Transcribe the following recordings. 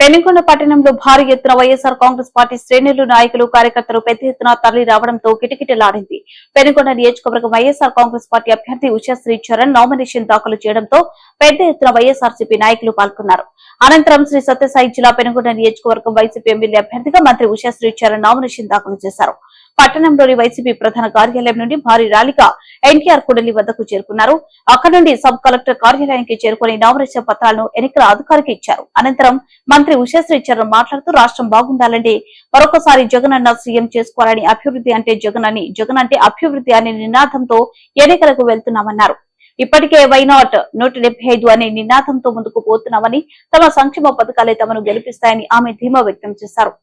పెనుగొండ పట్టణంలో భారీ ఎత్తున వైఎస్ఆర్ కాంగ్రెస్ పార్టీ శ్రేణులు నాయకులు కార్యకర్తలు పెద్ద ఎత్తున తరలి రావడంతో కిటకిటలాడింది. పెనుగొండ నియోజకవర్గం వైఎస్ఆర్ కాంగ్రెస్ పార్టీ అభ్యర్థి ఉషశ్రీ చరణ్ నామినేషన్ దాఖలు చేయడంతో పెద్ద ఎత్తున వైఎస్ఆర్సీపీ నాయకులు పాల్గొన్నారు. అనంతరం శ్రీ సత్యసాయి జిల్లా పెనుగొండ నియోజకవర్గం వైసీపీ ఎమ్మెల్యే అభ్యర్థిగా మంత్రి ఉషశ్రీ చరణ్ నామినేషన్ దాఖలు చేశారు. పట్టణంలోని వైసీపీ ప్రధాన కార్యాలయం నుండి భారీ ర్యాలీగా ఎన్టీఆర్ కూడలి వద్దకు చేరుకున్నారు. అక్కడి నుండి సబ్ కలెక్టర్ కార్యాలయానికి చేరుకుని నామినేషన్ పత్రాలను ఎన్నికల అధికారికి ఇచ్చారు. అనంతరం మంత్రి ఉషశ్రీ చరణ్ మాట్లాడుతూ రాష్ట్రం బాగుండాలంటే మరొకసారి జగన్ అన్న సీఎం చేసుకోవాలని, అభివృద్ధి అంటే జగన్ అని, జగన్ అంటే అభివృద్ధి అనే నినాదంతో ఎన్నికలకు వెళ్తున్నామన్నారు. ఇప్పటికే వైనాట్ 175 అనే నినాదంతో ముందుకు పోతున్నామని, తమ సంక్షేమ పథకాలే తమను గెలిపిస్తాయని ఆమె ధీమా వ్యక్తం చేశారు.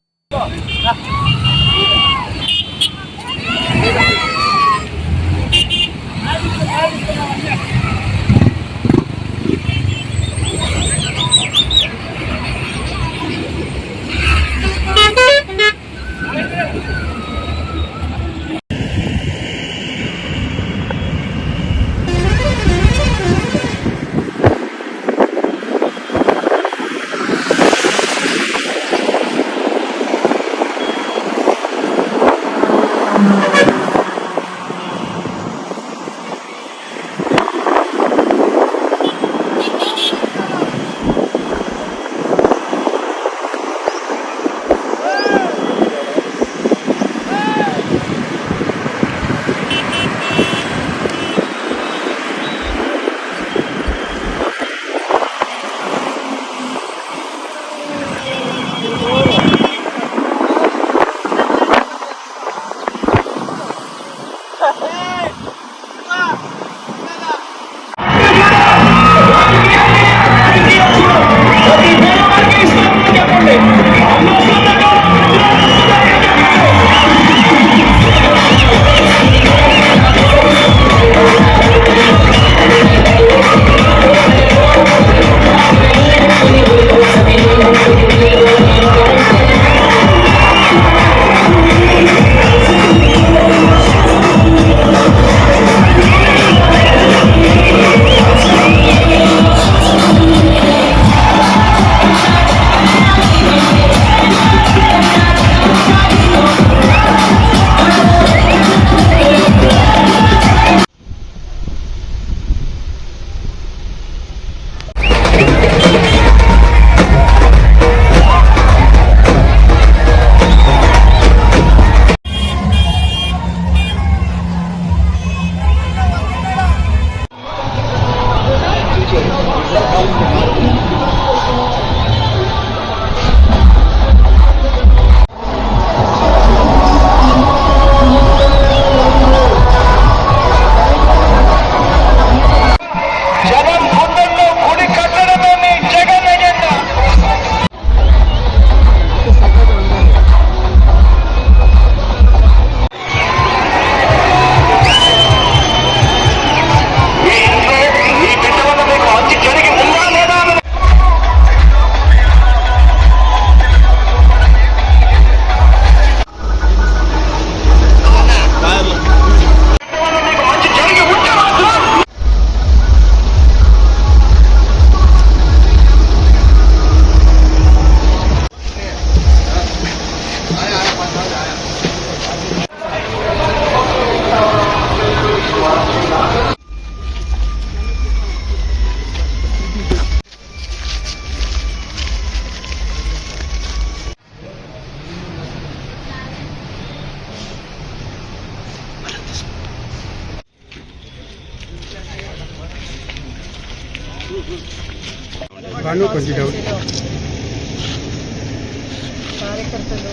కార్యకర్తలు,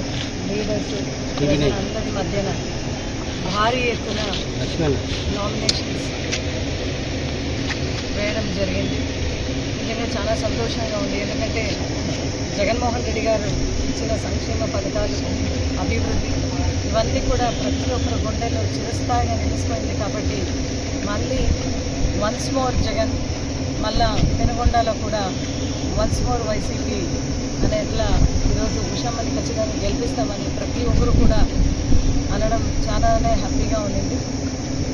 లీడర్స్ అందరి మధ్యన భారీ ఎత్తున నామినేషన్స్ వేయడం జరిగింది. నిజంగా చాలా సంతోషంగా ఉంది. ఎందుకంటే జగన్మోహన్ రెడ్డి గారు ఇచ్చిన సంక్షేమ పథకాలు, అభివృద్ధి ఇవన్నీ కూడా ప్రతి ఒక్కరి గుండెలో చిరస్థాయిగా నిలిచిపోయింది. కాబట్టి మళ్ళీ వన్స్ మోర్ జగన్, మళ్ళా పెనుగొండలో కూడా వన్స్ మోర్ వైసీపీ అనేట్లా ఈరోజు ఉషమ్మని ఖచ్చితంగా గెలిపిస్తామని ప్రతి ఒక్కరు కూడా అనడం చాలానే హ్యాపీగా ఉండింది.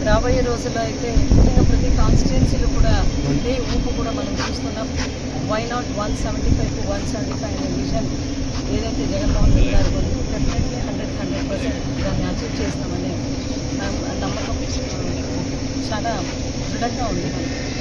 రాబోయే రోజుల్లో అయితే ముఖ్యంగా ప్రతి కాన్స్టిట్యున్సీలో కూడా ఇదే ఊపు కూడా మనం చూస్తున్నాం. వై నాట్ 175 to 175 అనే విజన్ ఏదైతే జగన్మోహన్ రెడ్డి గారు డెఫినెట్లీ 100% దాన్ని అచీవ్ చేస్తామనే నమ్మకం చాలా దృఢంగా ఉంది మనకి.